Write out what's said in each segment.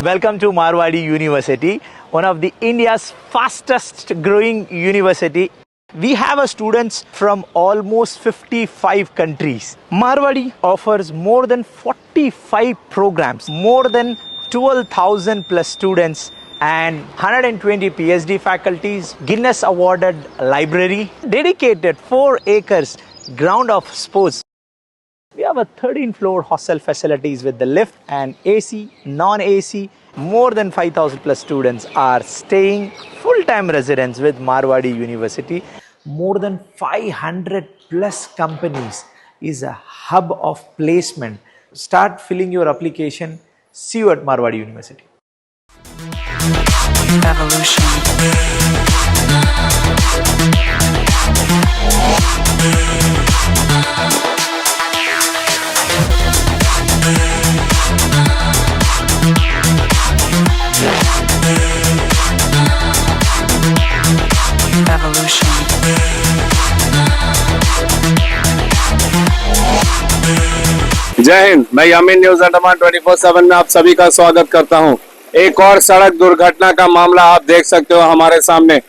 Welcome to Marwadi University, one of the India's fastest growing university. We have students from almost 55 countries. Marwadi offers more than 45 programs, more than 12,000 plus students and 120 PhD faculties, Guinness awarded library, dedicated 4 acres ground of sports. We have a 13-floor hostel facilities with the lift and AC, non-AC. More than 5,000 plus students are staying full-time residents with Marwadi University. More than 500 plus companies is a hub of placement. Start filling your application. See you at Marwadi University. Evolution. जय हिंद। मैं यामीन news Andaman 24/7 में आप सभी का स्वागत करता हूं। एक और सड़क दुर्घटना का मामला आप देख सकते हो हमारे सामने।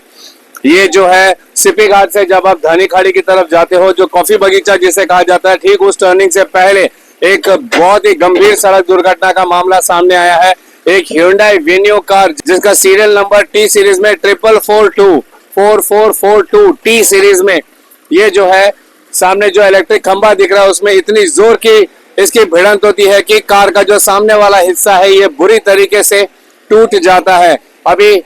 ये जो है सिपी घाट से जब आप धानी खाड़ी की तरफ जाते हो, जो कॉफी बगीचा जिसे कहा जाता है, ठीक उस टर्निंग से पहले एक बहुत ही गंभीर सड़क दुर्घटना का मामला सामने आया है। एक Hyundai Venue कार जिसका सीरियल नंबर T सीरीज में 4442 T सीरीज में, ये जो है सामने जो इलेक्ट्रिक खंभा दिख रहा है उसमें इतनी जोर की इसकी भिड़ंत होती है कि कार का जो सामने वाला हिस्सा है ये बुरी तरीके से टूट जाता है। अभी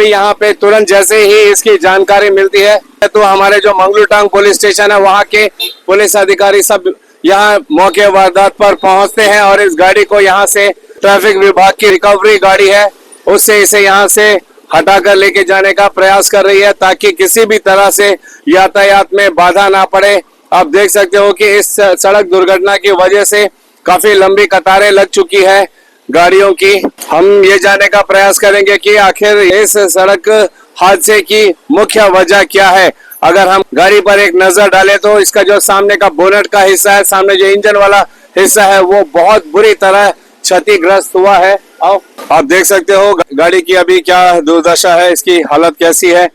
यहाँ पे तुरंत जैसे ही इसकी जानकारी मिलती है तो हमारे जो मंगलूटांग पुलिस स्टेशन है वहाँ के पुलिस अधिकारी सब यहाँ मौके वारदात पर पहुँचते हैं और इस गाड़ी को यहाँ से ट्रैफिक विभाग की रिकवरी गाड़ी है उससे इसे यहाँ से हटाकर लेके जाने का प्रयास कर रही है ताकि किसी भी तरह से यातायात में बाधा ना पड़े। आप देख सकते हो कि इस सड़क दुर्घटना की वजह से काफी लंबी कतारें लग चुकी है गाड़ियों की। हम ये जानने का प्रयास करेंगे कि आखिर इस सड़क हादसे की मुख्य वजह क्या है। अगर हम गाड़ी पर एक नजर डालें तो इसका जो सामने का बोनट का हिस्सा है, सामने जो इंजन वाला हिस्सा है वो बहुत बुरी तरह क्षतिग्रस्त हुआ है। आप देख सकते हो गाड़ी की अभी क्या दुर्दशा है, इसकी हालत कैसी है।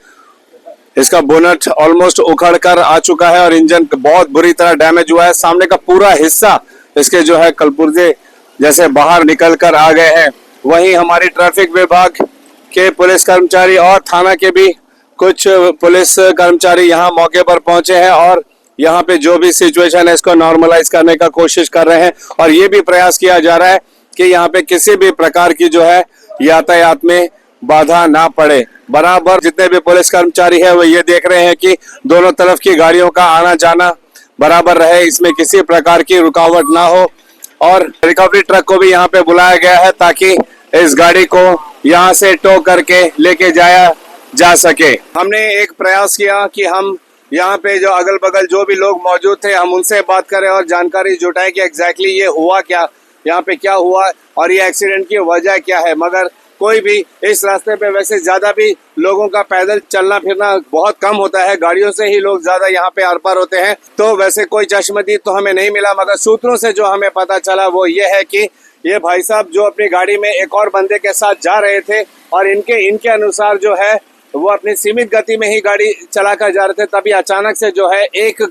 इसका बोनट ऑलमोस्ट उखड़ कर आ चुका है और इंजन बहुत बुरी तरह डैमेज हुआ है। सामने का पूरा हिस्सा इसके जो है कलपुर्जे जैसे बाहर निकल कर आ गए हैं। वहीं हमारी ट्रैफिक विभाग के पुलिस कर्मचारी और थाना के भी कुछ पुलिस कर्मचारी यहाँ मौके पर पहुंचे हैं और यहाँ पे जो भी सिचुएशन है इसको नॉर्मलाइज करने का कोशिश कर रहे हैं और ये भी प्रयास किया जा रहा है कि यहाँ पे किसी भी प्रकार की जो है यातायात में बाधा ना पड़े। बराबर जितने भी पुलिस कर्मचारी है वो ये देख रहे हैं कि दोनों तरफ की गाड़ियों का आना जाना बराबर रहे, इसमें किसी प्रकार की रुकावट ना हो। और रिकवरी ट्रक को भी यहाँ पे बुलाया गया है ताकि इस गाड़ी को यहाँ से टो करके लेके जाया जा सके। हमने एक प्रयास किया कि हम यहाँ पे जो अगल बगल जो भी लोग मौजूद थे हम उनसे बात करें और जानकारी जुटाएं कि एग्जैक्टली ये हुआ क्या, यहाँ पे क्या हुआ और ये एक्सीडेंट की वजह क्या है। मगर कोई भी इस रास्ते पे वैसे ज्यादा भी लोगों का पैदल चलना फिरना बहुत कम होता है, गाड़ियों से ही लोग ज्यादा यहाँ पे आर पार होते हैं। तो वैसे कोई चश्मदीद तो हमें नहीं मिला, मगर सूत्रों से जो हमें पता चला वो ये है कि ये भाई साहब जो अपनी गाड़ी में एक और बंदे के साथ जा रहे थे और इनके अनुसार जो है वो अपनी सीमित गति में ही गाड़ी चलाकर जा रहे थे। तभी अचानक से जो है एक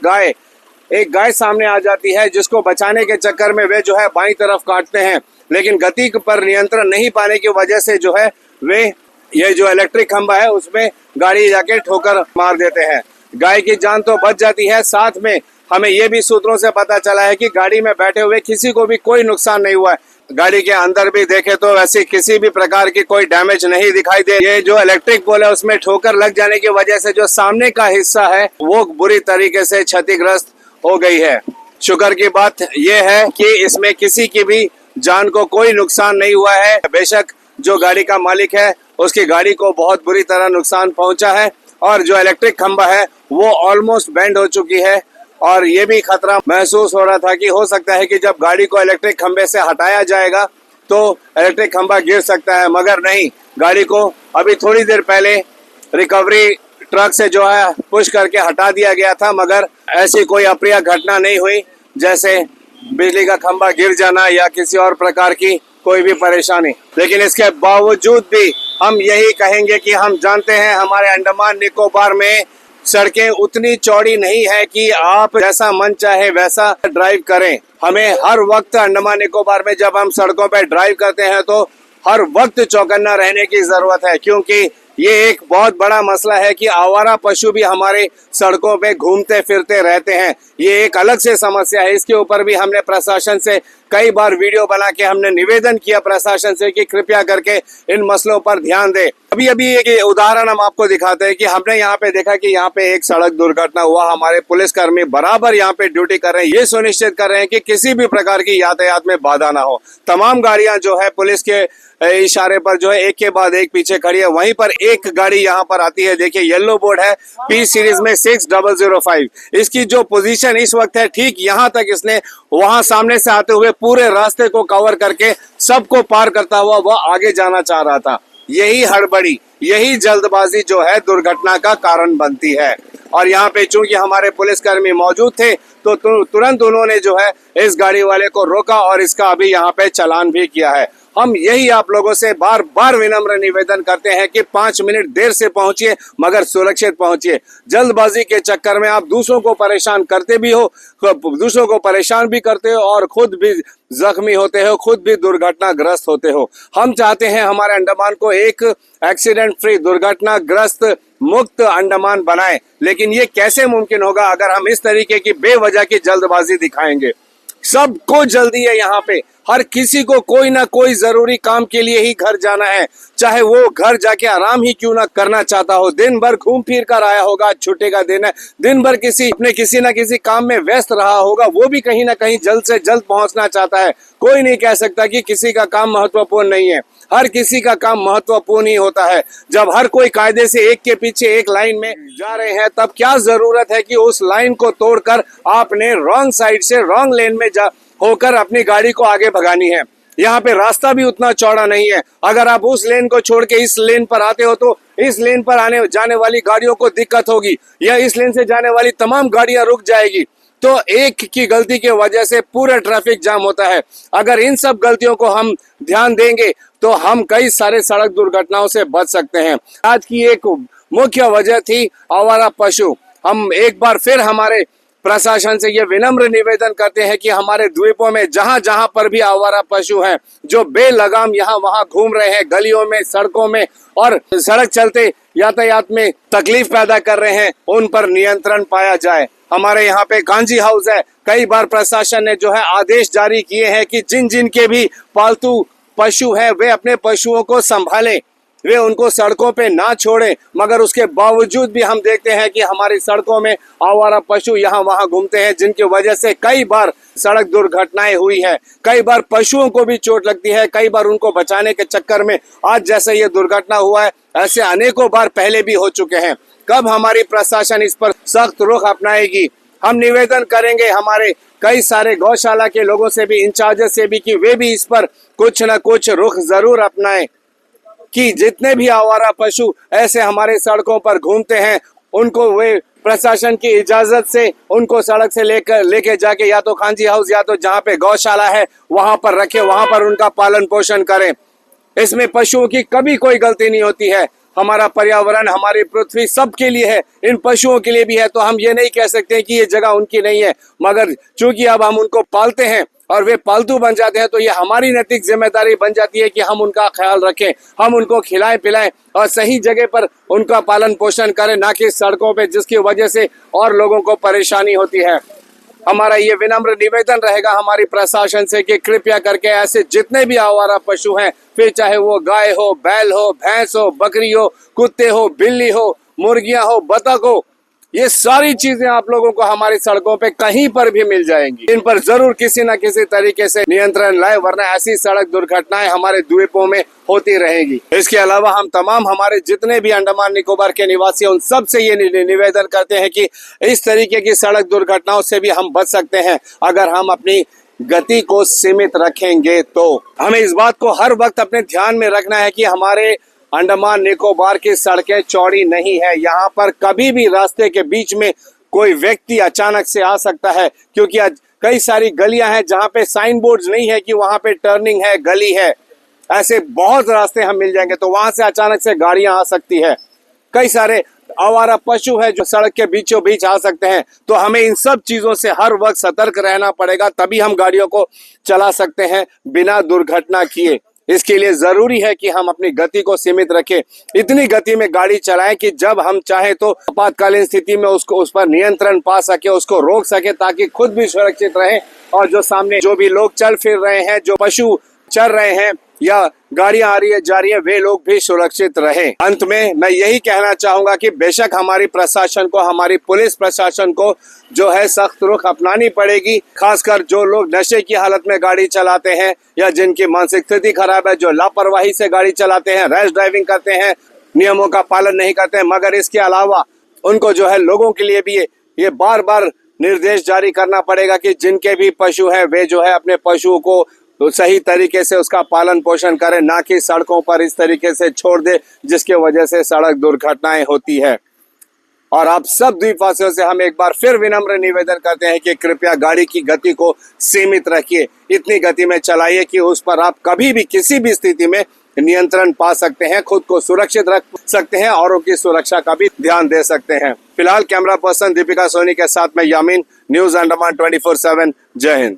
गाय सामने आ जाती है जिसको बचाने के चक्कर में वे जो है बाईं तरफ काटते हैं, लेकिन गति पर नियंत्रण नहीं पाने की वजह से जो है वे ये जो इलेक्ट्रिक खंभा है उसमें गाड़ी जाके ठोकर मार देते हैं। गाय की जान तो बच जाती है, साथ में हमें ये भी सूत्रों से पता चला है कि गाड़ी में बैठे हुए किसी को भी कोई नुकसान नहीं हुआ है। गाड़ी के अंदर भी देखे तो वैसे किसी भी प्रकार की कोई डैमेज नहीं दिखाई दे। ये जो इलेक्ट्रिक पोल है उसमें ठोकर लग जाने की वजह से जो सामने का हिस्सा है वो बुरी तरीके से क्षतिग्रस्त हो गई है। शुक्र की बात यह है कि इसमें किसी की भी जान को कोई नुकसान नहीं हुआ है। बेशक जो गाड़ी का मालिक है उसकी गाड़ी को बहुत बुरी तरह नुकसान पहुंचा है और जो इलेक्ट्रिक खंभा है वो ऑलमोस्ट बेंड हो चुकी है और ये भी खतरा महसूस हो रहा था कि हो सकता है कि जब गाड़ी को इलेक्ट्रिक खंभे से हटाया जाएगा तो इलेक्ट्रिक खंभा गिर सकता है, मगर नहीं, गाड़ी को अभी थोड़ी देर पहले रिकवरी ट्रक से जो है पुश करके हटा दिया गया था, मगर ऐसी कोई अप्रिय घटना नहीं हुई जैसे बिजली का खंभा गिर जाना या किसी और प्रकार की कोई भी परेशानी। लेकिन इसके बावजूद भी हम यही कहेंगे कि हम जानते हैं हमारे अंडमान निकोबार में सड़कें उतनी चौड़ी नहीं है कि आप जैसा मन चाहे वैसा ड्राइव करें। हमें हर वक्त अंडमान निकोबार में जब हम सड़कों पर ड्राइव करते हैं तो हर वक्त चौकन्ना रहने की जरूरत है, क्योंकि ये एक बहुत बड़ा मसला है कि आवारा पशु भी हमारे सड़कों पे घूमते फिरते रहते हैं। ये एक अलग से समस्या है। इसके ऊपर भी हमने प्रशासन से कई बार वीडियो बना के हमने निवेदन किया प्रशासन से कि कृपया करके इन मसलों पर ध्यान दे। अभी अभी एक उदाहरण हम आपको दिखाते हैं कि हमने यहाँ पे देखा कि यहाँ पे एक सड़क दुर्घटना हुआ। हमारे पुलिसकर्मी बराबर यहाँ पे ड्यूटी कर रहे हैं, ये सुनिश्चित कर रहे हैं कि किसी भी प्रकार की यातायात में बाधा ना हो। तमाम गाड़ियां जो है पुलिस के इशारे पर जो है एक के बाद एक पीछे खड़ी है। वहीं पर एक गाड़ी यहाँ पर आती है, देखिए येलो बोर्ड है पी सीरीज में 6005। इसकी जो पोजीशन इस वक्त है ठीक यहाँ तक इसने वहां सामने से आते हुए पूरे रास्ते को कवर करके सबको पार करता हुआ वह आगे जाना चाह रहा था। यही हड़बड़ी, यही जल्दबाजी जो है दुर्घटना का कारण बनती है। और यहाँ पे चूंकि हमारे पुलिसकर्मी मौजूद थे तो तुरंत उन्होंने जो है इस गाड़ी वाले को रोका और इसका अभी यहाँ पे चालान भी किया है। हम यही आप लोगों से बार बार विनम्र निवेदन करते हैं कि 5 मिनट देर से पहुंचिए मगर सुरक्षित पहुंचिए। जल्दबाजी के चक्कर में आप दूसरों को परेशान करते भी हो, दूसरों को परेशान भी करते हो और खुद भी जख्मी होते हो, खुद भी दुर्घटनाग्रस्त होते हो। हम चाहते हैं हमारे अंडमान को एक एक्सीडेंट फ्री, दुर्घटनाग्रस्त मुक्त अंडमान बनाए, लेकिन ये कैसे मुमकिन होगा अगर हम इस तरीके की बेवजह की जल्दबाजी दिखाएंगे। सबको जल्दी है यहाँ पे, हर किसी को कोई ना कोई जरूरी काम के लिए ही घर जाना है, चाहे वो घर जाके आराम ही क्यों ना करना चाहता हो। दिन भर घूम फिर कर आया होगा, छुट्टी का दिन है, दिन भर किसी ना किसी काम में व्यस्त रहा होगा, वो भी कहीं ना कहीं जल्द से जल्द पहुंचना चाहता है। कोई नहीं कह सकता कि किसी का काम महत्वपूर्ण नहीं है, हर किसी का काम महत्वपूर्ण ही होता है। जब हर कोई कायदे से एक के पीछे एक लाइन में जा रहे हैं तब क्या जरूरत है कि उस लाइन को तोड़कर आपने रॉन्ग साइड से रॉन्ग लेन में होकर अपनी गाड़ी को आगे भगानी है। यहाँ पे रास्ता भी उतना चौड़ा नहीं है। अगर आप उस लेन को छोड़ के इस लेन पर आते हो तो इस लेन पर आने जाने वाली गाड़ियों को दिक्कत होगी या इस लेन से जाने वाली तमाम गाड़ियां रुक जाएगी। तो एक की गलती की वजह से पूरा ट्रैफिक जाम होता है। अगर इन सब गलतियों को हम ध्यान देंगे तो हम कई सारे सड़क दुर्घटनाओं से बच सकते हैं। आज की एक मुख्य वजह थी आवारा पशु। हम एक बार फिर हमारे प्रशासन से ये विनम्र निवेदन करते हैं कि हमारे द्वीपों में जहां जहां पर भी आवारा पशु हैं जो बेलगाम यहाँ वहां घूम रहे हैं, गलियों में, सड़कों में और सड़क चलते यातायात में तकलीफ पैदा कर रहे हैं, उन पर नियंत्रण पाया जाए। हमारे यहाँ पे कांजी हाउस है, कई बार प्रशासन ने जो है आदेश जारी किए हैं कि जिन जिन के भी पालतू पशु हैं वे अपने पशुओं को संभालें, वे उनको सड़कों पे ना छोड़ें। मगर उसके बावजूद भी हम देखते हैं कि हमारी सड़कों में आवारा पशु यहाँ वहाँ घूमते हैं, जिनकी वजह से कई बार सड़क दुर्घटनाएं हुई है। कई बार पशुओं को भी चोट लगती है, कई बार उनको बचाने के चक्कर में आज जैसे ये दुर्घटना हुआ है ऐसे अनेकों बार पहले भी हो चुके हैं। कब हमारी प्रशासन इस पर सख्त रुख अपनाएगी? हम निवेदन करेंगे हमारे कई सारे गौशाला के लोगों से भी, इंचार्ज से भी, कि वे भी इस पर कुछ न कुछ रुख जरूर अपनाएं कि जितने भी आवारा पशु ऐसे हमारे सड़कों पर घूमते हैं उनको वे प्रशासन की इजाजत से उनको सड़क से लेके जाके या तो कांजी हाउस या तो जहाँ पे गौशाला है वहां पर रखे, वहां पर उनका पालन पोषण करें। इसमें पशुओं की कभी कोई गलती नहीं होती है। हमारा पर्यावरण, हमारी पृथ्वी सबके लिए है, इन पशुओं के लिए भी है। तो हम ये नहीं कह सकते कि ये जगह उनकी नहीं है, मगर चूंकि अब हम उनको पालते हैं और वे पालतू बन जाते हैं तो ये हमारी नैतिक जिम्मेदारी बन जाती है कि हम उनका ख्याल रखें, हम उनको खिलाएं पिलाएं और सही जगह पर उनका पालन पोषण करें, ना कि सड़कों पे, जिसकी वजह से और लोगों को परेशानी होती है। हमारा ये विनम्र निवेदन रहेगा हमारी प्रशासन से कि कृपया करके ऐसे जितने भी आवारा पशु हैं, फिर चाहे वो गाय हो, बैल हो, भैंस हो, बकरी हो, कुत्ते हो, बिल्ली हो, मुर्गियां हो, बतख हो, ये सारी चीजें आप लोगों को हमारी सड़कों पे कहीं पर भी मिल जाएंगी। इन पर जरूर किसी न किसी तरीके से नियंत्रण लाए, वरना ऐसी सड़क दुर्घटनाएं हमारे द्वीपों में होती रहेगी। इसके अलावा हम तमाम हमारे जितने भी अंडमान निकोबार के निवासी उन सब से ये निवेदन करते हैं कि इस तरीके की सड़क दुर्घटनाओं से भी हम बच सकते हैं अगर हम अपनी गति को सीमित रखेंगे। तो हमें इस बात को हर वक्त अपने ध्यान में रखना है कि हमारे अंडमान निकोबार की सड़कें चौड़ी नहीं है। यहाँ पर कभी भी रास्ते के बीच में कोई व्यक्ति अचानक से आ सकता है, क्योंकि कई सारी गलियां हैं जहां पे साइन बोर्ड्स नहीं है कि वहां पे टर्निंग है, गली है। ऐसे बहुत रास्ते हम मिल जाएंगे, तो वहां से अचानक से गाड़ियां आ सकती है। कई सारे आवारा पशु है जो सड़क के बीचों बीच आ सकते हैं। तो हमें इन सब चीजों से हर वक्त सतर्क रहना पड़ेगा, तभी हम गाड़ियों को चला सकते हैं बिना दुर्घटना किए। इसके लिए जरूरी है कि हम अपनी गति को सीमित रखें, इतनी गति में गाड़ी चलाएं कि जब हम चाहे तो आपातकालीन स्थिति में उस पर नियंत्रण पा सके, उसको रोक सके, ताकि खुद भी सुरक्षित रहे और जो सामने जो भी लोग चल फिर रहे हैं, जो पशु चल रहे हैं या गाड़ियां आ रही है जा रही है, वे लोग भी सुरक्षित रहें। अंत में मैं यही कहना चाहूंगा कि बेशक हमारी प्रशासन को, हमारी पुलिस प्रशासन को जो है सख्त रुख अपनानी पड़ेगी, खासकर जो लोग नशे की हालत में गाड़ी चलाते हैं या जिनकी मानसिक स्थिति खराब है, जो लापरवाही से गाड़ी चलाते हैं, रैश ड्राइविंग करते हैं, नियमों का पालन नहीं करते हैं। मगर इसके अलावा उनको जो है लोगों के लिए भी ये बार बार निर्देश जारी करना पड़ेगा कि जिनके भी पशु हैं वे जो है अपने पशुओं को तो सही तरीके से उसका पालन पोषण करें, ना कि सड़कों पर इस तरीके से छोड़ दे जिसके वजह से सड़क दुर्घटनाएं होती है। और आप सब द्वीपवासियों से हम एक बार फिर विनम्र निवेदन करते हैं कि कृपया गाड़ी की गति को सीमित रखिए, इतनी गति में चलाइए कि उस पर आप कभी भी किसी भी स्थिति में नियंत्रण पा सकते हैं, खुद को सुरक्षित रख सकते हैं, औरों की सुरक्षा का भी ध्यान दे सकते हैं। फिलहाल कैमरा पर्सन दीपिका सोनी के साथ में यामीन, न्यूज अंडमान 24/7। जय हिंद।